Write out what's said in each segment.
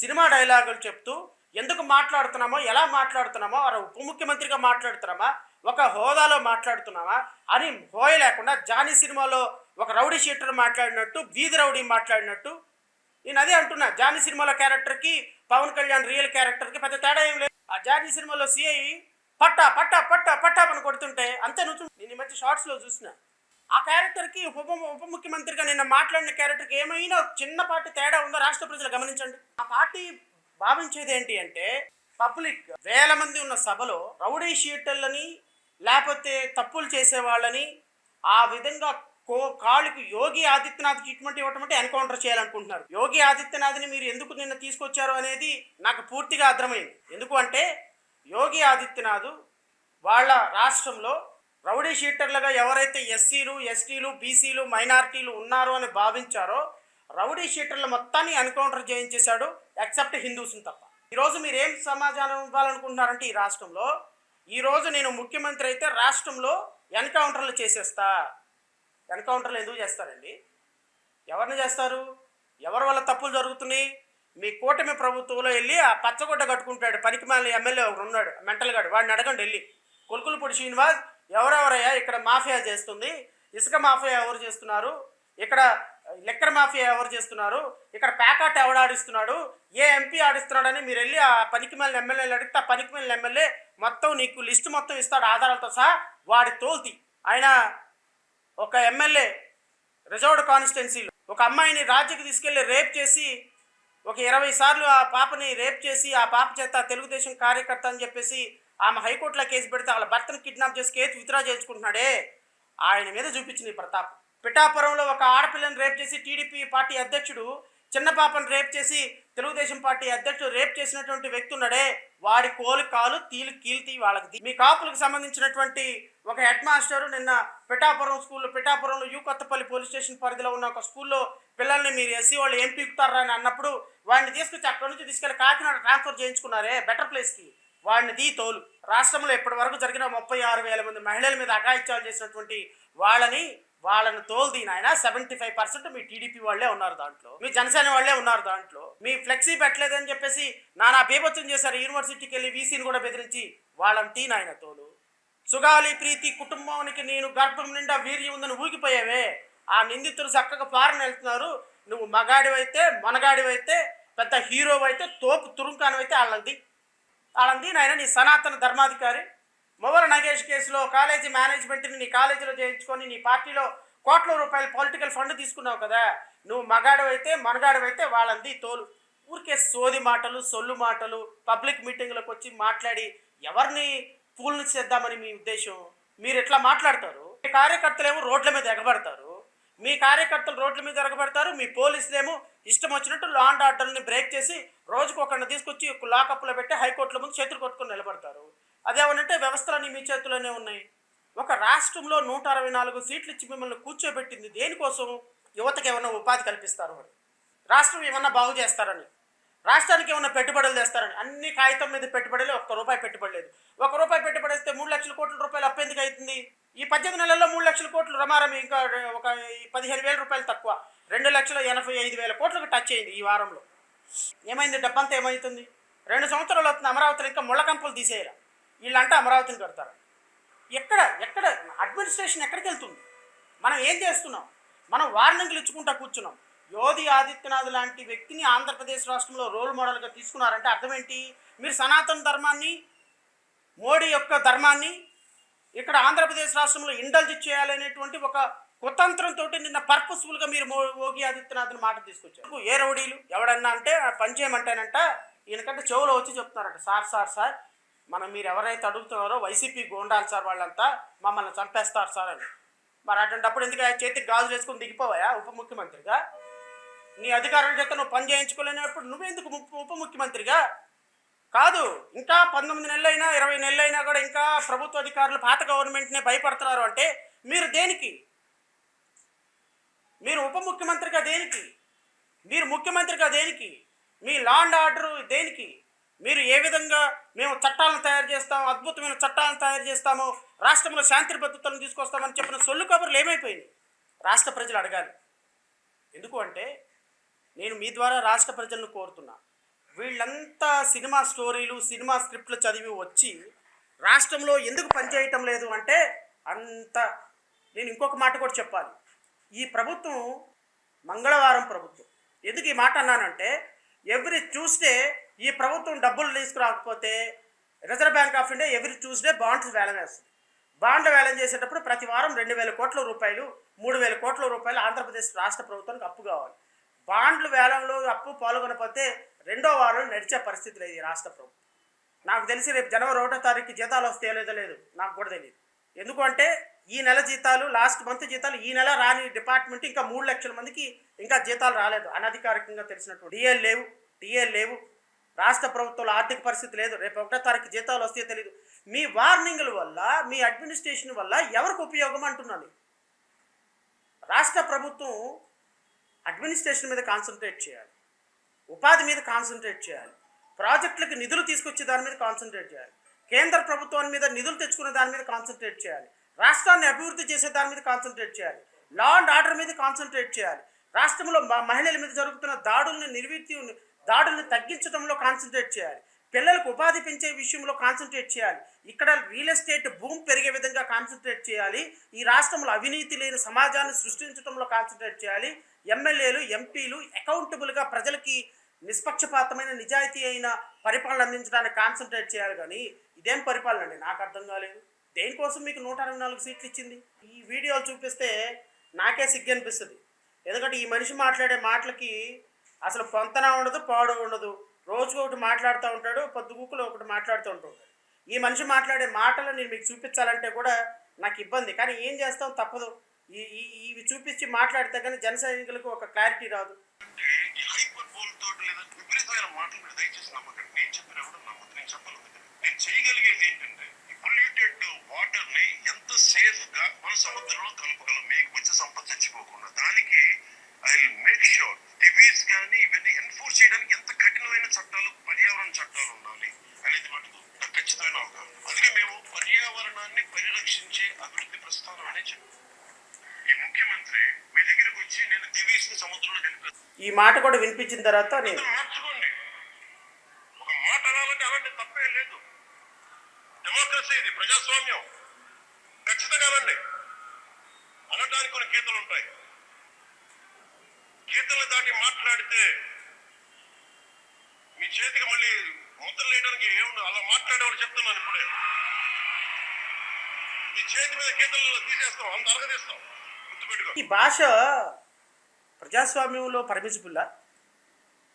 Cinema డైలాగులు చెప్తూ ఎందుకు మాట్లాడుతున్నామో, ఎలా మాట్లాడుతున్నామో, ఉప ముఖ్యమంత్రిగా మాట్లాడుతున్నామా, ఒక హోదాలో మాట్లాడుతున్నామా అని హోయ లేకుండా జానీ సినిమాలో ఒక రౌడీ షీటర్ మాట్లాడినట్టు, వీధి రౌడీ మాట్లాడినట్టు నేను అదే అంటున్నా. జానీ సినిమాలో క్యారెక్టర్కి పవన్ కళ్యాణ్ రియల్ క్యారెక్టర్కి పెద్ద తేడా ఏం లేదు. ఆ జానీ సినిమాలో సిఐ పట్టా పట్టా పట్టా పట్టా అని కొడుతుంటే అంతే నువ్వు నేను ఈ మధ్య షార్ట్స్లో చూసిన. ఆ క్యారెక్టర్కి ఉప ముఖ్యమంత్రిగా నిన్న మాట్లాడిన క్యారెక్టర్కి ఏమైనా చిన్నపాటి తేడా ఉందో రాష్ట్ర ప్రజలు గమనించండి. ఆ పార్టీ భావించేది ఏంటి అంటే పబ్లిక్ వేల మంది ఉన్న సభలో రౌడీ షీటర్లని లేకపోతే తప్పులు చేసే వాళ్ళని ఆ విధంగా కాళ్ళకు యోగి ఆదిత్యనాథ్ ట్రీట్మెంట్ ఇవ్వటం అంటే ఎన్కౌంటర్ చేయాలనుకుంటున్నారు. యోగి ఆదిత్యనాథ్ని మీరు ఎందుకు నిన్న తీసుకొచ్చారు అనేది నాకు పూర్తిగా అర్థమైంది. ఎందుకు అంటే యోగి ఆదిత్యనాథ్ వాళ్ళ రాష్ట్రంలో రౌడీ షీటర్లుగా ఎవరైతే ఎస్సీలు, ఎస్టీలు, బీసీలు, మైనారిటీలు ఉన్నారో అని భావించారో రౌడీ షీటర్లు మొత్తాన్ని ఎన్కౌంటర్ చేయించేశాడు, ఎక్సెప్ట్ హిందూస్ని తప్ప. ఈరోజు మీరు ఏం సమాధానం ఇవ్వాలనుకుంటున్నారంటే ఈ రాష్ట్రంలో ఈరోజు నేను ముఖ్యమంత్రి అయితే రాష్ట్రంలో ఎన్కౌంటర్లు చేసేస్తా. ఎన్కౌంటర్లు ఎందుకు చేస్తారండి? ఎవరిని చేస్తారు? ఎవరి వల్ల తప్పులు జరుగుతున్నాయి? మీ కూటమి ప్రభుత్వంలో వెళ్ళి ఆ పచ్చగొడ్డ కట్టుకుంటాడు పనికిమాలిన ఎమ్మెల్యే ఒకరు ఉన్నాడు, మెంటల్ గాడు, వాడిని అడగండి వెళ్ళి. కొలుకులపూడి శ్రీనివాస్ ఎవరెవరయ్యా ఇక్కడ మాఫియా చేస్తుంది, ఇసుక మాఫియా ఎవరు చేస్తున్నారు, ఇక్కడ లిక్కర్ మాఫియా ఎవరు చేస్తున్నారు, ఇక్కడ ప్యాకాట్ ఎవడు ఆడిస్తున్నాడు, ఏ ఎంపీ ఆడిస్తున్నాడని మీరు వెళ్ళి ఆ పనికిమాలిన ఎమ్మెల్యేలు అడిగితే ఆ పనికిమాలిన ఎమ్మెల్యే మొత్తం నీకు లిస్టు మొత్తం ఇస్తాడు ఆధారాలతో సహా. వాడి తోల్తి ఆయన ఒక ఎమ్మెల్యే రిజర్వ్డ్ కాన్స్టిట్యున్సీలో ఒక అమ్మాయిని రాజ్యకి తీసుకెళ్లి రేప్ చేసి ఒక 20 సార్లు ఆ పాపని రేప్ చేసి ఆ పాప చేత తెలుగుదేశం కార్యకర్త అని చెప్పేసి ఆమె హైకోర్టులో కేసు పెడితే వాళ్ళ భర్తను కిడ్నాప్ చేసి కేసు విత్డ్రా చేసుకుంటున్నాడే, ఆయన మీద చూపించింది ప్రతాప్. పిఠాపురంలో ఒక ఆడపిల్లని రేప్ చేసి టీడీపీ పార్టీ అధ్యక్షుడు చిన్న పాపను రేప్ చేసి తెలుగుదేశం పార్టీ అధ్యక్షుడు రేప్ చేసినటువంటి వ్యక్తి ఉన్నాడే, వాడి కోలు కాలు తీలు కీల్తి వాళ్ళకి. మీ కాపులకు సంబంధించినటువంటి ఒక హెడ్ మాస్టరు నిన్న పిఠాపురంలో యూ కొత్తపల్లి పోలీస్ స్టేషన్ పరిధిలో ఉన్న ఒక స్కూల్లో పిల్లల్ని మీరు ఎస్సీ వాళ్ళు ఏం పీకుతారా అని అన్నప్పుడు వాడిని తీసుకొచ్చి అక్కడి నుంచి తీసుకెళ్ళి కాకినాడ ట్రాన్స్ఫర్ చేయించుకున్నారే బెటర్ ప్లేస్కి, వాడిని తోలు. రాష్ట్రంలో ఇప్పటి వరకు జరిగిన 36,000 మంది మహిళల మీద అఘాయిత్యాలు చేసినటువంటి వాళ్ళని తోలుది నాయన. 75% మీ టీడీపీ వాళ్ళే ఉన్నారు దాంట్లో, మీ జనసేన వాళ్ళే ఉన్నారు దాంట్లో. మీ ఫ్లెక్సీ పెట్టలేదని చెప్పేసి నానా బీభత్సం చేశారు, యూనివర్సిటీకి వెళ్ళి వీసీని కూడా బెదిరించి. వాళ్ళని నాయన తోలు. సుగాలి ప్రీతి కుటుంబానికి నేను గర్భం నిండా వీర్యం ఉందని ఊగిపోయావే, ఆ నిందితులు చక్కగా ఫారెన్ వెళ్తున్నారు, నువ్వు మగాడివైతే మనగాడివైతే పెద్ద హీరో అయితే తోపు తురుంకానవైతే వాళ్ళంది నాయన. నీ సనాతన ధర్మాధికారి మొవల నగేష్ కేసులో కాలేజీ మేనేజ్మెంట్ని నీ కాలేజీలో చేయించుకొని నీ పార్టీలో కోట్ల రూపాయల పొలిటికల్ ఫండ్ తీసుకున్నావు కదా, నువ్వు మగాడివైతే మనగాడివైతే వాళ్ళంది తోలు. ఊరికే సోది మాటలు సొల్లు మాటలు పబ్లిక్ మీటింగ్లకు వచ్చి మాట్లాడి ఎవరిని పూల్ని చేద్దామని మీ ఉద్దేశం? మీరు ఎట్లా మాట్లాడతారు? మీ కార్యకర్తలేమో రోడ్ల మీద ఎగబడతారు, మీ పోలీసులేమో ఇష్టం వచ్చినట్టు లా అండ్ ఆర్డర్ని బ్రేక్ చేసి రోజుకు ఒకరిని తీసుకొచ్చి లాకప్లో పెట్టి హైకోర్టుల ముందు చేతులు కొట్టుకొని నిలబడతారు. అదేమనంటే వ్యవస్థలన్నీ మీ చేతుల్లోనే ఉన్నాయి. ఒక రాష్ట్రంలో 164 సీట్లు ఇచ్చి మిమ్మల్ని కూర్చోబెట్టింది దేనికోసం? యువతకి ఏమన్నా ఉపాధి కల్పిస్తారు అని, రాష్ట్రం ఏమన్నా బాగు చేస్తారని, రాష్ట్రానికి ఏమన్నా పెట్టుబడులు తెస్తారని. అన్ని కాగితం మీద పెట్టుబడులు, ₹1 పెట్టుబడి లేదు. ₹1 పెట్టుబడి వేస్తే 3 లక్షల కోట్ల రూపాయలు అప్పు ఎందుకు అవుతుంది? ఈ 18 నెలల్లో 3 లక్షల కోట్లు రమారమి, ఇంకా ఒక 15,000 రూపాయలు తక్కువ, 2,85,000 కోట్లకు టచ్ అయింది ఈ వారంలో. ఏమైంది? డబ్బంతా ఏమవుతుంది? 2 సంవత్సరాలు అవుతుంది అమరావతిని ఇంకా ముళ్ళకంపలు తీసేయాలి. వీళ్ళంటే అమరావతిని కడతారు. ఎక్కడ అడ్మినిస్ట్రేషన్ ఎక్కడికి వెళ్తుంది? మనం ఏం చేస్తున్నాం? మనం వార్నింగ్లు ఇచ్చుకుంటా కూర్చున్నాం. యోగి ఆదిత్యనాథ్ లాంటి వ్యక్తిని ఆంధ్రప్రదేశ్ రాష్ట్రంలో రోల్ మోడల్గా తీసుకున్నారంటే అర్థం ఏంటి? మీరు సనాతన ధర్మాన్ని, మోడీ యొక్క ధర్మాన్ని ఇక్కడ ఆంధ్రప్రదేశ్ రాష్ట్రంలో ఇండల్జ్ చేయాలనేటువంటి ఒక కుతంత్రంతో నిన్న పర్పస్ఫుల్గా మీరు యోగి ఆదిత్యనాథ్ని మాట తీసుకొచ్చారు. ఏ రౌడీలు ఎవడన్నా అంటే పని చేయమంటేనంట ఈయనకంటే చెవులో వచ్చి చెప్తున్నారట, సార్ మనం మీరు ఎవరైతే అడుగుతున్నారో వైసీపీ గోండాలు సార్, వాళ్ళంతా మమ్మల్ని చంపేస్తారు సార్ అని. మరి అటువంటిప్పుడు ఎందుకు చేతికి గాజులు వేసుకొని దిగిపోవాయా ఉప ముఖ్యమంత్రిగా? నీ అధికారుల చేత నువ్వు పని చేయించుకోలేనప్పుడు నువ్వెందుకు ఉప ముఖ్యమంత్రిగా? కాదు, ఇంకా 19 నెలలైనా 20 నెలలైనా కూడా ఇంకా ప్రభుత్వ అధికారులు పాత గవర్నమెంట్నే భయపడుతున్నారు అంటే మీరు దేనికి? మీరు ఉప ముఖ్యమంత్రిగా దేనికి? మీరు ముఖ్యమంత్రిగా దేనికి? మీ లా అండ్ ఆర్డర్ దేనికి? మీరు ఏ విధంగా మేము చట్టాలను తయారు చేస్తాము, అద్భుతమైన చట్టాలను తయారు చేస్తాము, రాష్ట్రంలో శాంతి భద్రతలను తీసుకొస్తామని చెప్పిన సొల్లు కబుర్లు ఏమైపోయింది? రాష్ట్ర ప్రజలు అడగాలి. ఎందుకు అంటే నేను మీ ద్వారా రాష్ట్ర ప్రజలను కోరుతున్నా, వీళ్ళంతా సినిమా స్టోరీలు సినిమా స్క్రిప్ట్లు చదివి వచ్చి రాష్ట్రంలో ఎందుకు పనిచేయటం లేదు అంటే అంత. నేను ఇంకొక మాట కూడా చెప్పాలి. ఈ ప్రభుత్వం మంగళవారం ప్రభుత్వం. ఎందుకు ఈ మాట అన్నానంటే ఎవ్రీ ట్యూస్డే ఈ ప్రభుత్వం డబ్బులు తీసుకురాకపోతే Reserve Bank of India every Tuesday bonds వేలం వేస్తుంది. బాండ్లు వేలం చేసేటప్పుడు ప్రతి వారం 2,000 కోట్ల రూపాయలు 3,000 కోట్ల రూపాయలు ఆంధ్రప్రదేశ్ రాష్ట్ర ప్రభుత్వానికి అప్పు కావాలి. బాండ్లు వేలంలో అప్పు పాల్గొనకపోతే రెండో వారం నడిచే పరిస్థితి లేదు ఈ రాష్ట్ర ప్రభుత్వం. నాకు తెలిసి రేపు జనవరి 1వ తారీఖు జీతాలు వస్తాయో లేదో లేదు, నాకు కూడా తెలియదు. ఎందుకంటే ఈ నెల జీతాలు లాస్ట్ మంత్ జీతాలు ఈ నెల రాని డిపార్ట్మెంట్ ఇంకా 3 లక్షల మందికి ఇంకా జీతాలు రాలేదు. అనధికారికంగా తెలిసినట్టు టీఏలు లేవు. రాష్ట్ర ప్రభుత్వంలో ఆర్థిక పరిస్థితి లేదు. రేపు 1వ తారీఖు జీతాలు వస్తాయో తెలియదు. మీ వార్నింగ్ల వల్ల మీ అడ్మినిస్ట్రేషన్ వల్ల ఎవరికి ఉపయోగం అంటున్నాను. రాష్ట్ర ప్రభుత్వం అడ్మినిస్ట్రేషన్ మీద కాన్సన్ట్రేట్ చేయాలి, ఉపాధి మీద కాన్సన్ట్రేట్ చేయాలి, ప్రాజెక్టులకు నిధులు తీసుకొచ్చే దాని మీద కాన్సన్ట్రేట్ చేయాలి, కేంద్ర ప్రభుత్వాన్ని మీద నిధులు తెచ్చుకునే దాని మీద కాన్సన్ట్రేట్ చేయాలి, రాష్ట్రాన్ని అభివృద్ధి చేసే దాని మీద కాన్సన్ట్రేట్ చేయాలి, లా అండ్ ఆర్డర్ మీద కాన్సన్ట్రేట్ చేయాలి, రాష్ట్రంలో మహిళల మీద జరుగుతున్న దాడుల్ని తగ్గించడంలో కాన్సన్ట్రేట్ చేయాలి, పిల్లలకు ఉపాధి పెంచే విషయంలో కాన్సన్ట్రేట్ చేయాలి, ఇక్కడ రియల్ ఎస్టేట్ భూమి పెరిగే విధంగా కాన్సన్ట్రేట్ చేయాలి, ఈ రాష్ట్రంలో అవినీతి లేని సమాజాన్ని సృష్టించడంలో కాన్సన్ట్రేట్ చేయాలి, ఎమ్మెల్యేలు ఎంపీలు అకౌంటబుల్గా ప్రజలకి నిష్పక్షపాతమైన నిజాయితీ అయిన పరిపాలన అందించడానికి కాన్సన్ట్రేట్ చేయాలి. కానీ ఇదేం పరిపాలన అండి, నాకు అర్థం కాలేదు. దేనికోసం మీకు 164 సీట్లు ఇచ్చింది? ఈ వీడియోలు చూపిస్తే నాకే సిగ్గు అనిపిస్తుంది. ఎందుకంటే ఈ మనిషి మాట్లాడే మాటలకి అసలు పొంతన ఉండదు, పాడు ఉండదు. రోజుకు ఒకటి మాట్లాడుతూ ఉంటాడు, పొద్దుగుకులు ఒకటి మాట్లాడుతూ ఉంటాడు. ఈ మనిషి మాట్లాడే మాటలు నేను మీకు చూపించాలంటే కూడా నాకు ఇబ్బంది. కానీ ఏం చేస్తాం, తప్పదు. ఇవి చూపించి మాట్లాడితే కానీ జన సైనికులకు ఒక క్లారిటీ రాదు. చేయగలిగేది ఏంటంటే ఈ పొల్యూటెడ్ వాటర్ ని ఎంత సేఫ్ గా మన సముద్రంలో కలపగలం, మీకు వచ్చే సంపద చచ్చిపోకుండా. దానికి I will make sure TVs కానీ ఇవన్నీ ఎన్ఫోర్స్ చేయడానికి ఎంత కఠినమైన చట్టాలు, పర్యావరణ చట్టాలు ఉండాలి అనేది మటుకు నాకు ఖచ్చితమైన అవగాహన. అందుకే మేము పర్యావరణాన్ని పరిరక్షించే అభివృద్ధి ప్రస్థానం అనే చెప్పాం. ఈ ముఖ్యమంత్రి మీ దగ్గరకు వచ్చి నేను టీవీస్ ని సముద్రంలో కలిపేస్తాను ఈ మాట కూడా వినిపించిన తర్వాత మార్చుకోండి. ఒక మాట అనాలంటే అలాంటి తప్పే లేదు. డెమోక్రసీ, ఇది ప్రజాస్వామ్యం. ఖచ్చితంగా అనండి. అనడానికి కొన్ని గీతలు ఉంటాయి. గీతలు దాటి మాట్లాడితే మీ చేతికి మళ్ళీ ముద్రలు వేయడానికి ఏముంది. అలా మాట్లాడేవాళ్ళు చెప్తున్నాను ఇప్పుడే. మీ చేతి మీద గీతలు తీసేస్తాం, అంత అరగదీస్తాం. గుర్తుపెట్టుకో. ఈ భాష ప్రజాస్వామ్యంలో పర్మిసిబుల్లా?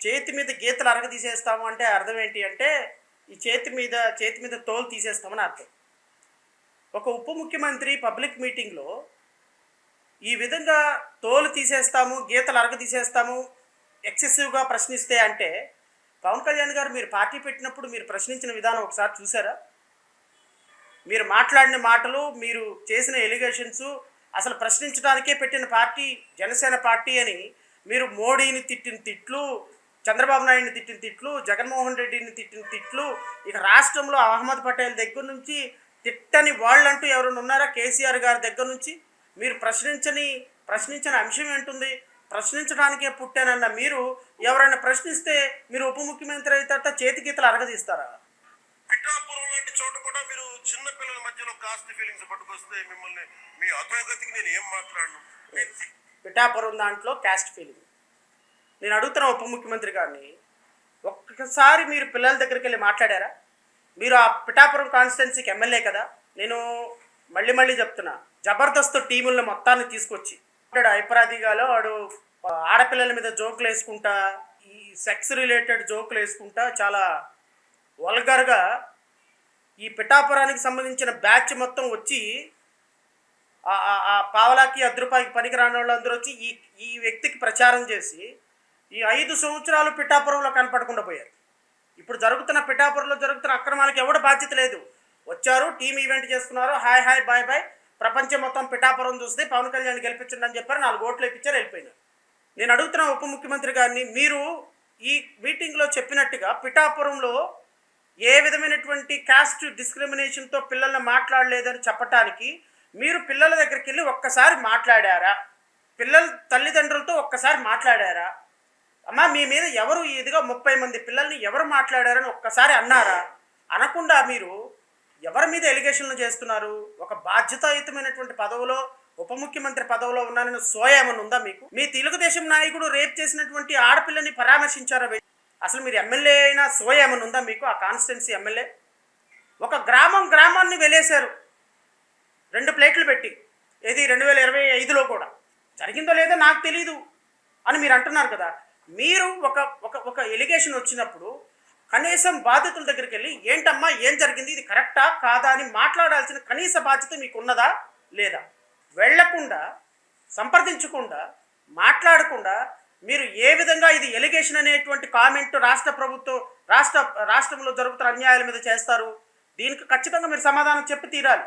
చేతి మీద గీతలు అరగ తీసేస్తాము అంటే అర్థం ఏంటి అంటే ఈ చేతి మీద తోలు తీసేస్తామని అర్థం. ఒక ఉప ముఖ్యమంత్రి పబ్లిక్ మీటింగ్లో ఈ విధంగా తోలు తీసేస్తాము, గీతలు అరగ తీసేస్తాము ఎక్సెసివ్గా ప్రశ్నిస్తే అంటే పవన్ కళ్యాణ్ గారు మీరు పార్టీ పెట్టినప్పుడు మీరు ప్రశ్నించిన విధానం ఒకసారి చూసారా? మీరు మాట్లాడిన మాటలు, మీరు చేసిన ఎలిగేషన్స్, అసలు ప్రశ్నించడానికే పెట్టిన పార్టీ జనసేన పార్టీ అని మీరు మోడీని తిట్టిన తిట్లు, చంద్రబాబు నాయుడిని తిట్టిన తిట్లు, జగన్మోహన్ రెడ్డిని తిట్టిన తిట్లు, ఇక రాష్ట్రంలో అహ్మద్ పటేల్ దగ్గర నుంచి తిట్టని వాళ్ళంటూ ఎవరైనా ఉన్నారా? కేసీఆర్ గారి దగ్గర నుంచి మీరు ప్రశ్నించిన అంశం ఏంటుంది? ప్రశ్నించడానికే పుట్టానన్న మీరు ఎవరైనా ప్రశ్నిస్తే మీరు ఉప ముఖ్యమంత్రి అయితే చేతి గీతలు అరగదీస్తారా? పిఠాపురం లాంటి చోట కూడా మీరు చిన్న పిల్లల మధ్యలో కాస్ట్ ఫీలింగ్స్ పట్టుకొస్తే మిమ్మల్ని మీ అధోగతికి నేను ఏం మాట్లాడను. పిఠాపురం దాంట్లో క్యాస్ట్ ఫీలింగ్. నేను అడుగుతున్న ఉప ముఖ్యమంత్రి గారిని, ఒక్కసారి మీరు పిల్లల దగ్గరికి వెళ్ళి మాట్లాడారా? మీరు ఆ పిఠాపురం కాన్స్టిట్యున్సీకి ఎమ్మెల్యే కదా. నేను మళ్ళీ చెప్తున్నా, జబర్దస్త్ టీములను మొత్తాన్ని తీసుకొచ్చి ఐపరాదిగాలో వాడు ఆడపిల్లల మీద జోకులు వేసుకుంటా, ఈ సెక్స్ రిలేటెడ్ జోకులు వేసుకుంటా చాలా వల్గర్గా ఈ పిఠాపురానికి సంబంధించిన బ్యాచ్ మొత్తం వచ్చి ఆ పావలాకి 10 రూపాయలకి పనికి రాని వాళ్ళందరూ వచ్చి ఈ వ్యక్తికి ప్రచారం చేసి ఈ 5 సంవత్సరాలు పిఠాపురంలో కనపడకుండా పోయారు. ఇప్పుడు పిఠాపురంలో జరుగుతున్న అక్రమాలకు ఎవడ బాధ్యత లేదు. వచ్చారు, టీం ఈవెంట్ చేసుకున్నారు, హాయ్ బాయ్, ప్రపంచం మొత్తం పిఠాపురం చూస్తే పవన్ కళ్యాణ్ గెలిపించండి అని చెప్పారు, 4 ఓట్లు వేయించారు, వెళ్ళిపోయినారు. నేను అడుగుతున్న ఉప ముఖ్యమంత్రి గారిని, మీరు ఈ మీటింగ్లో చెప్పినట్టుగా పిఠాపురంలో ఏ విధమైనటువంటి కాస్ట్ డిస్క్రిమినేషన్తో పిల్లల్ని మాట్లాడలేదని చెప్పటానికి మీరు పిల్లల దగ్గరికి వెళ్ళి ఒక్కసారి మాట్లాడారా? పిల్లల తల్లిదండ్రులతో ఒక్కసారి మాట్లాడారా? అమ్మా మీ మీద ఎవరు ఇదిగా 30 మంది పిల్లల్ని ఎవరు మాట్లాడారని ఒక్కసారి అన్నారా? అనకుండా మీరు ఎవరి మీద ఎలిగేషన్లు చేస్తున్నారు? ఒక బాధ్యతాయుతమైనటువంటి పదవిలో ఉప ముఖ్యమంత్రి పదవిలో ఉన్నానని సోయ ఏమన్నా ఉందా మీకు? మీ తెలుగుదేశం నాయకుడు రేప్ చేసినటువంటి ఆడపిల్లని పరామర్శించారా? అసలు మీరు ఎమ్మెల్యే అయినా సోయ ఏమన్నా ఉందా మీకు? ఆ కాన్స్టిట్యున్సీ ఎమ్మెల్యే ఒక గ్రామాన్ని వెలేశారు 2 ప్లేట్లు పెట్టి. ఏది 2025లో కూడా జరిగిందో లేదో నాకు తెలీదు అని మీరు అంటున్నారు కదా. మీరు ఒక ఒక ఒక ఎలిగేషన్ వచ్చినప్పుడు కనీసం బాధితుల దగ్గరికి వెళ్ళి ఏంటమ్మా ఏం జరిగింది, ఇది కరెక్టా కాదా అని మాట్లాడాల్సిన కనీస బాధ్యత మీకు ఉన్నదా లేదా? వెళ్లకుండా, సంప్రదించకుండా, మాట్లాడకుండా మీరు ఏ విధంగా ఇది ఎలిగేషన్ అనేటువంటి కామెంట్ రాష్ట్రంలో జరుగుతున్న అన్యాయాల మీద చేస్తారు? దీనికి ఖచ్చితంగా మీరు సమాధానం చెప్పి తీరాలి.